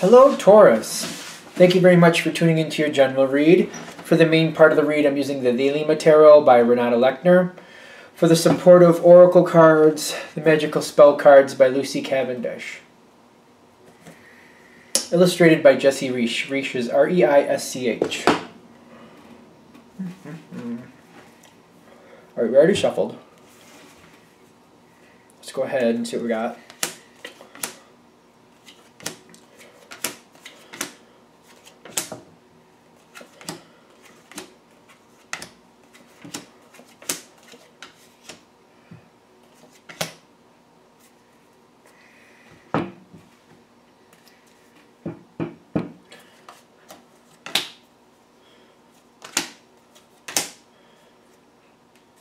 Hello, Taurus. Thank you very much for tuning into your general read. For the main part of the read, I'm using the Lima Tarot by Renata Lechner. For the supportive oracle cards, the magical spell cards by Lucy Cavendish. Illustrated by Jesse Reisch. Reisch is R-E-I-S-C-H. Alright, we already shuffled. Let's go ahead and see what we got.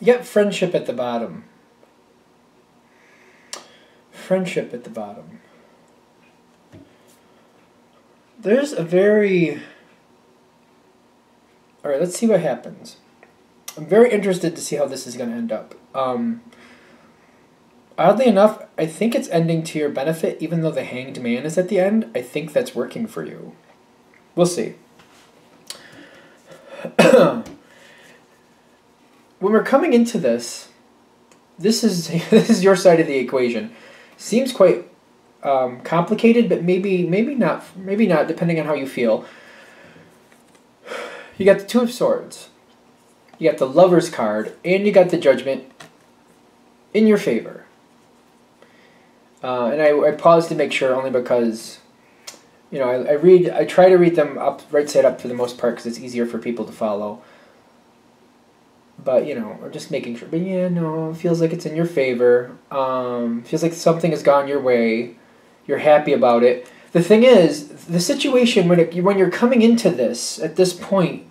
You got friendship at the bottom. Friendship at the bottom. There's a very... Alright, let's see what happens. I'm very interested to see how this is going to end up. Oddly enough, I think it's ending to your benefit, even though the Hanged Man is at the end. I think that's working for you. We'll see. When we're coming into this, this is your side of the equation. Seems quite complicated, but maybe not, depending on how you feel. You got the Two of Swords, you got the Lover's card, and you got the Judgment in your favor. And I paused to make sure, only because, you know, I try to read them up right side up for the most part because it's easier for people to follow. But, you know, I'm just making sure. But yeah, no, it feels like it's in your favor. Feels like something has gone your way. You're happy about it. The thing is, the situation, when you're coming into this, at this point,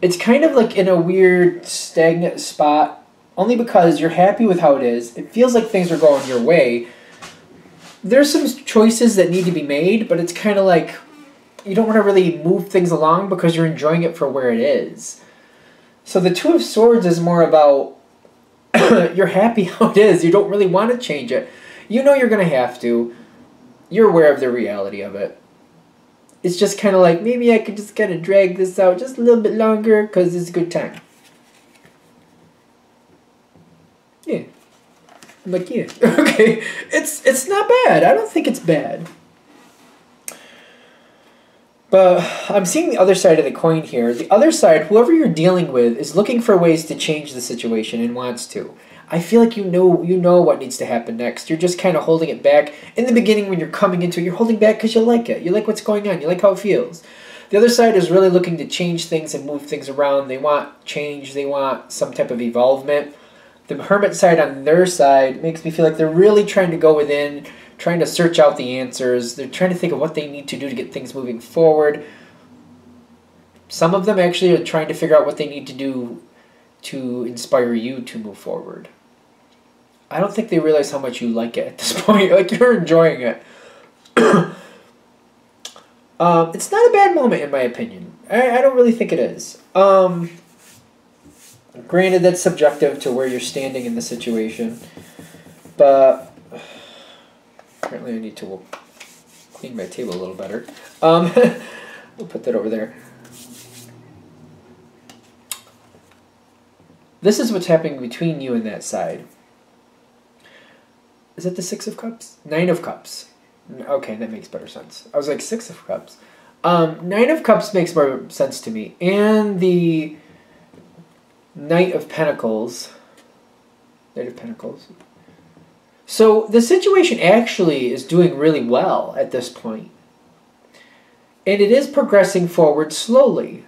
it's kind of like in a weird, stagnant spot. Only because you're happy with how it is. It feels like things are going your way. There's some choices that need to be made, but it's kind of like you don't want to really move things along because you're enjoying it for where it is. So the Two of Swords is more about you're happy how it is. You don't really want to change it. You know you're going to have to. You're aware of the reality of it. It's just kind of like, maybe I could just kind of drag this out just a little bit longer because it's a good time. Yeah. I'm like, yeah. Okay. It's not bad. I don't think it's bad. But I'm seeing the other side of the coin here. The other side, whoever you're dealing with, is looking for ways to change the situation and wants to. I feel like you know what needs to happen next. You're just kind of holding it back. In the beginning, when you're coming into it, you're holding back because you like it. You like what's going on. You like how it feels. The other side is really looking to change things and move things around. They want change. They want some type of evolvement. The Hermit side on their side makes me feel like they're really trying to go within, trying to search out the answers. They're trying to think of what they need to do to get things moving forward. Some of them actually are trying to figure out what they need to do to inspire you to move forward. I don't think they realize how much you like it at this point. Like, you're enjoying it. It's not a bad moment, in my opinion. I don't really think it is. Granted, that's subjective to where you're standing in the situation. But apparently I need to clean my table a little better. We'll put that over there. This is what's happening between you and that side. Is it the Six of Cups? Nine of Cups. Okay, that makes better sense. I was like, Six of Cups. Nine of Cups makes more sense to me. And the Knight of Pentacles. Knight of Pentacles. So the situation actually is doing really well at this point. And it is progressing forward slowly.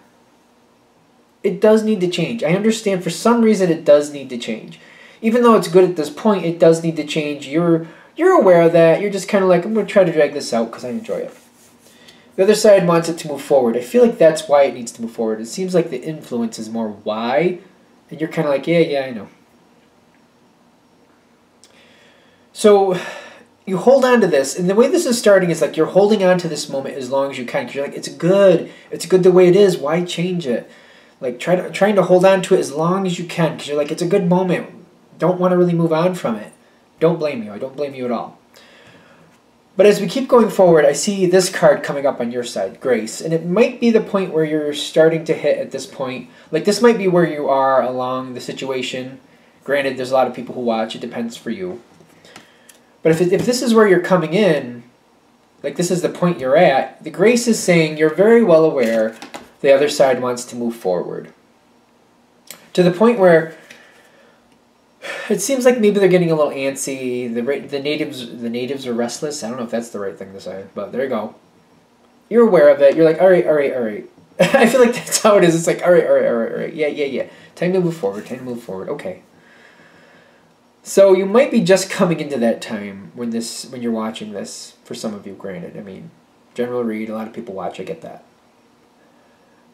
It does need to change. I understand for some reason it does need to change. Even though it's good at this point, it does need to change. You're aware of that. You're just kind of like, I'm going to try to drag this out because I enjoy it. The other side wants it to move forward. I feel like that's why it needs to move forward. It seems like the influence is more why. And you're kind of like, yeah, I know. So you hold on to this, and the way this is starting is like you're holding on to this moment as long as you can. Because you're like, it's good the way it is. Why change it? Like trying to hold on to it as long as you can, because you're like, it's a good moment. Don't want to really move on from it. Don't blame you. I don't blame you at all. But as we keep going forward, I see this card coming up on your side, Grace. And it might be the point where you're starting to hit at this point. Like, this might be where you are along the situation. Granted, there's a lot of people who watch. It depends for you. But if this is where you're coming in, like this is the point you're at, the Grace is saying you're very well aware the other side wants to move forward. To the point where it seems like maybe they're getting a little antsy. The natives are restless. I don't know if that's the right thing to say, but there you go. You're aware of it. You're like, all right. I feel like that's how it is. It's like, all right. Yeah. Time to move forward. Okay. So you might be just coming into that time when you're watching this. For some of you, granted, I mean, general read. A lot of people watch. I get that.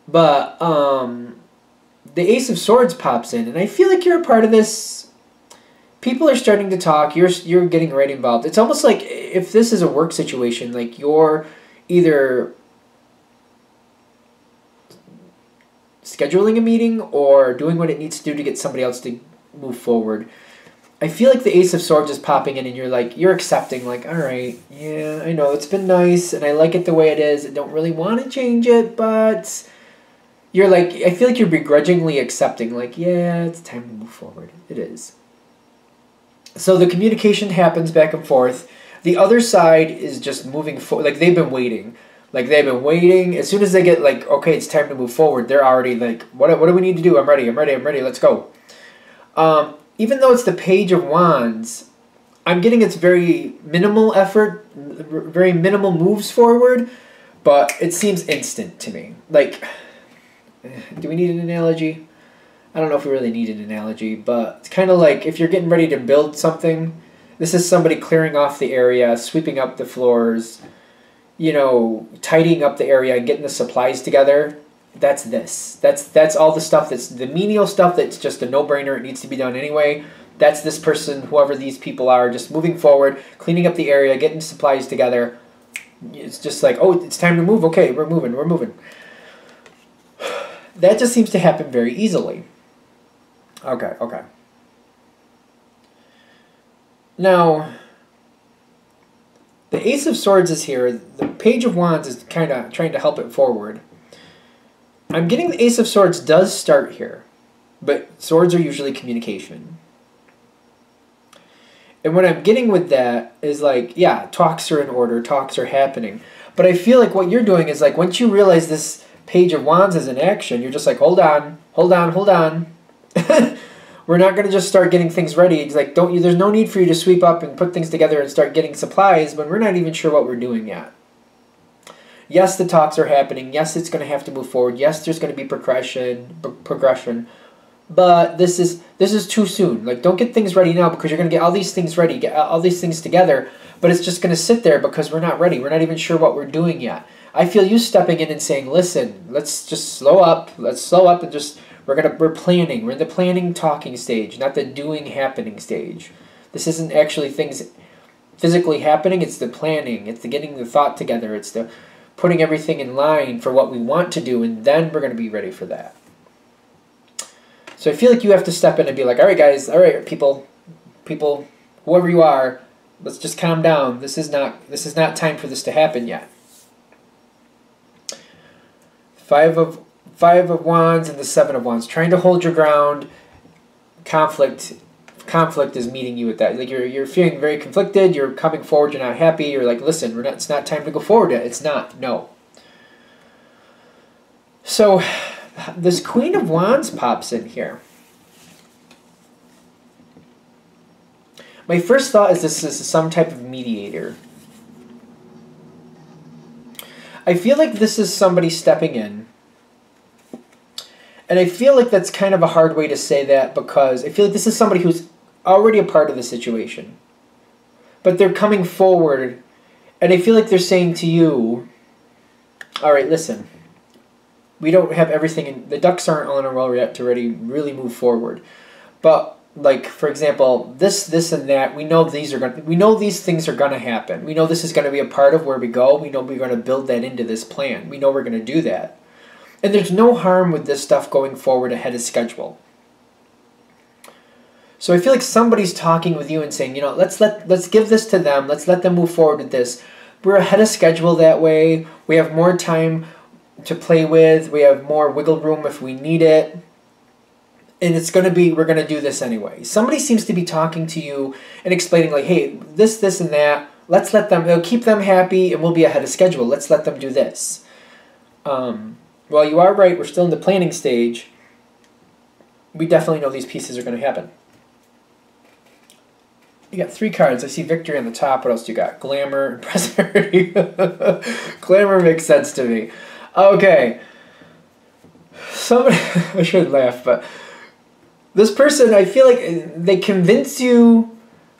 But the Ace of Swords pops in, and I feel like you're a part of this. People are starting to talk. You're getting right involved. It's almost like if this is a work situation, like you're either scheduling a meeting or doing what it needs to do to get somebody else to move forward. I feel like the Ace of Swords is popping in, and you're accepting, like, all right, yeah, I know it's been nice, and I like it the way it is. I don't really want to change it, but you're like, I feel like you're begrudgingly accepting, like, yeah, it's time to move forward. It is. So the communication happens back and forth. The other side is just moving forward. Like, they've been waiting. As soon as they get, like, okay, it's time to move forward, they're already like, what do we need to do? I'm ready. Let's go. Even though it's the Page of Wands, I'm getting it's very minimal effort, very minimal moves forward, but it seems instant to me. Like, do we need an analogy? I don't know if we really need an analogy, but it's kind of like if you're getting ready to build something, this is somebody clearing off the area, sweeping up the floors, tidying up the area, getting the supplies together. That's this. That's all the stuff that's the menial stuff that's just a no-brainer. It needs to be done anyway. That's this person, whoever these people are, just moving forward, cleaning up the area, getting supplies together. It's just like, oh, it's time to move. Okay, we're moving. That just seems to happen very easily. Okay. Now, the Ace of Swords is here. The Page of Wands is kind of trying to help it forward. I'm getting the Ace of Swords does start here, but swords are usually communication. And what I'm getting with that is like, yeah, talks are in order, talks are happening. But I feel like what you're doing is like, once you realize this Page of Wands is in action, you're just like, hold on. We're not going to just start getting things ready. It's like, there's no need for you to sweep up and put things together and start getting supplies when we're not even sure what we're doing yet. Yes, the talks are happening. Yes, it's going to have to move forward. Yes, there's going to be progression. But this is too soon. Like, don't get things ready now because you're going to get all these things ready, get all these things together, but it's just going to sit there because we're not ready. We're not even sure what we're doing yet. I feel you stepping in and saying, listen, let's just slow up. Let's slow up and just, we're planning. We're in the planning talking stage, not the doing happening stage. This isn't actually things physically happening. It's the planning. It's the getting the thought together. It's the putting everything in line for what we want to do, and then we're going to be ready for that. So I feel like you have to step in and be like, all right, guys, all right, people, whoever you are, let's just calm down. This is not time for this to happen yet. Five of Wands and the Seven of Wands, trying to hold your ground. Conflict is meeting you with that. Like you're feeling very conflicted. You're coming forward. You're not happy. You're like, listen, it's not time to go forward yet. It's not. No. So this Queen of Wands pops in here. My first thought is this is some type of mediator. I feel like this is somebody stepping in. And I feel like that's kind of a hard way to say that because I feel like this is somebody who's already a part of the situation. But they're coming forward, and I feel like they're saying to you, all right, listen, we don't have everything, in, the ducks aren't all in a row yet to really move forward. But, like, for example, this and that, we know these things are going to happen. We know this is going to be a part of where we go. We know we're going to build that into this plan. We know we're going to do that. And there's no harm with this stuff going forward ahead of schedule. So I feel like somebody's talking with you and saying, let's give this to them. Let's let them move forward with this. we're ahead of schedule that way. We have more time to play with. We have more wiggle room if we need it. And it's going to be, we're going to do this anyway. Somebody seems to be talking to you and explaining like, hey, this, and that. Let's let them, it'll keep them happy and we'll be ahead of schedule. Let's let them do this. While you are right, we're still in the planning stage. We definitely know these pieces are going to happen. You got 3 cards. I see victory on the top. What else do you got? Glamour and prosperity. Glamour makes sense to me. Okay. Somebody, I shouldn't laugh, but this person, I feel like they convince you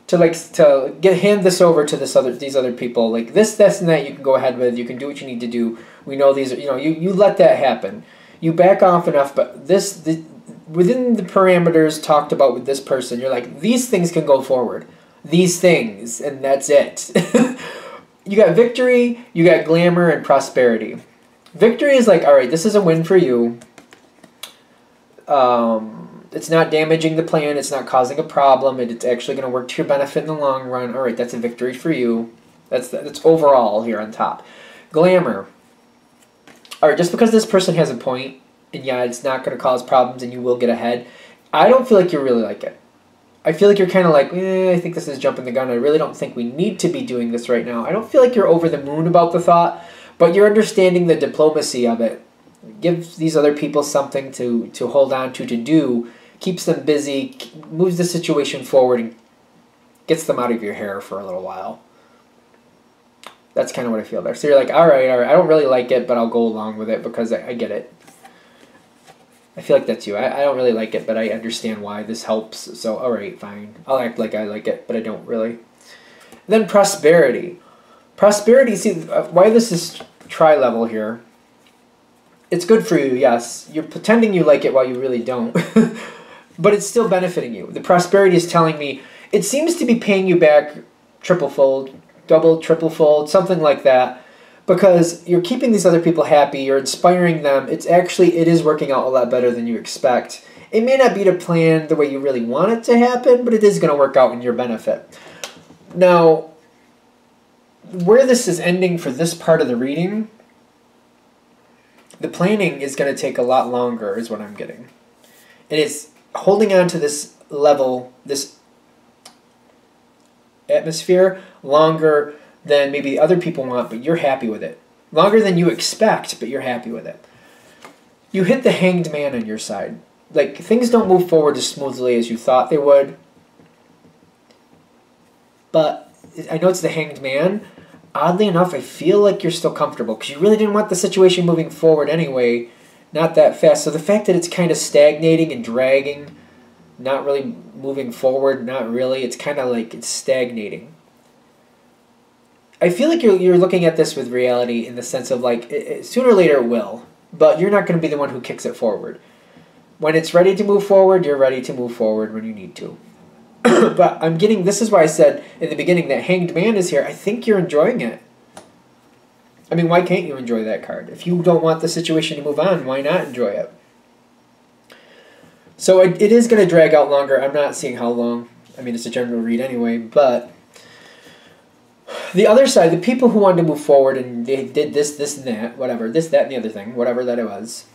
to hand this over to these other people. Like this, and that you can go ahead with. You can do what you need to do. We know these are, you let that happen. You back off enough, but within the parameters talked about with this person, you're like, these things can go forward. These things, and that's it. You got victory, you got glamour, and prosperity. Victory is like, all right, this is a win for you. It's not damaging the plan. It's not causing a problem. It's actually going to work to your benefit in the long run. All right, that's a victory for you. That's overall here on top. Glamour. All right, just because this person has a point, and yeah, it's not going to cause problems and you will get ahead, I don't feel like you really like it. I feel like you're kind of like, I think this is jumping the gun. I really don't think we need to be doing this right now. I don't feel like you're over the moon about the thought, but you're understanding the diplomacy of it. Gives these other people something to hold on to do, keeps them busy, moves the situation forward, and gets them out of your hair for a little while. That's kind of what I feel there. So you're like, all right, I don't really like it, but I'll go along with it because I get it. I feel like that's you. I don't really like it, but I understand why this helps. So, all right, fine. I'll act like I like it, but I don't really. Then prosperity. Prosperity, see, why this is tri-level here. It's good for you, yes. You're pretending you like it while you really don't. But it's still benefiting you. The prosperity is telling me, it seems to be paying you back triple-fold, double, triple-fold, something like that. Because you're keeping these other people happy, you're inspiring them. It is working out a lot better than you expect. It may not be to plan the way you really want it to happen, but it is going to work out in your benefit. Now, where this is ending for this part of the reading, the planning is going to take a lot longer, is what I'm getting. And it's holding on to this level, this atmosphere, longer than maybe other people want, but you're happy with it. Longer than you expect, but you're happy with it. You hit the hanged man on your side. Like, things don't move forward as smoothly as you thought they would. But I know it's the hanged man. Oddly enough, I feel like you're still comfortable because you really didn't want the situation moving forward anyway. Not that fast. So the fact that it's kind of stagnating and dragging, not really moving forward, not really. It's kind of like it's stagnating. I feel like you're looking at this with reality in the sense of like, sooner or later it will, but you're not going to be the one who kicks it forward. When it's ready to move forward, you're ready to move forward when you need to. But I'm getting, this is why I said in the beginning that Hanged Man is here. I think you're enjoying it. I mean, why can't you enjoy that card? If you don't want the situation to move on, why not enjoy it? So it is going to drag out longer. I'm not seeing how long. I mean, it's a general read anyway, but the other side, the people who wanted to move forward and they did this, and that, whatever, this, that, and the other thing, whatever that it was,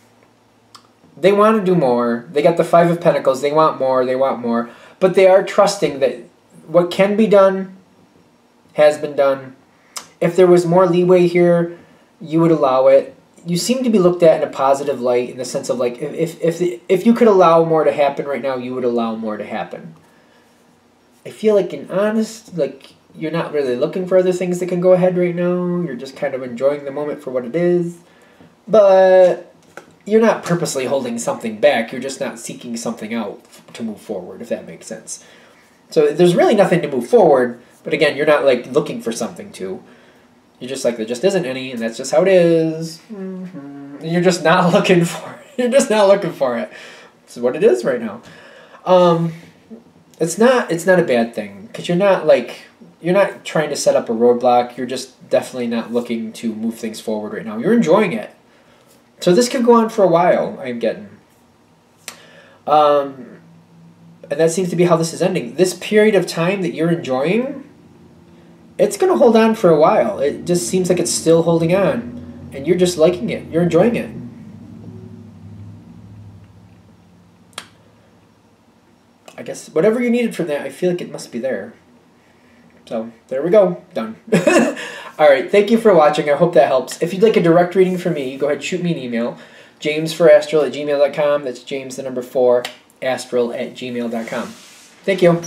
they want to do more. They got the Five of Pentacles. They want more, but they are trusting that what can be done has been done. If there was more leeway here, you would allow it. You seem to be looked at in a positive light in the sense of like, if you could allow more to happen right now, you would allow more to happen. I feel like in honest, like, you're not really looking for other things that can go ahead right now. You're just kind of enjoying the moment for what it is. But you're not purposely holding something back. You're just not seeking something out to move forward, if that makes sense. So there's really nothing to move forward. But again, you're not like looking for something to. You're just like, there just isn't any, and that's just how it is. Mm-hmm. And you're just not looking for it. You're just not looking for it. This is what it is right now. It's not a bad thing, because you're not trying to set up a roadblock. You're just definitely not looking to move things forward right now. You're enjoying it. So this could go on for a while, I'm getting. And that seems to be how this is ending. This period of time that you're enjoying, it's going to hold on for a while. It just seems like it's still holding on, and you're just liking it. You're enjoying it. I guess whatever you needed from that, I feel like it must be there. So there we go. Done. All right. Thank you for watching. I hope that helps. If you'd like a direct reading from me, go ahead, shoot me an email. jamesforastral@gmail.com. That's James, the number 4, astral@gmail.com. Thank you.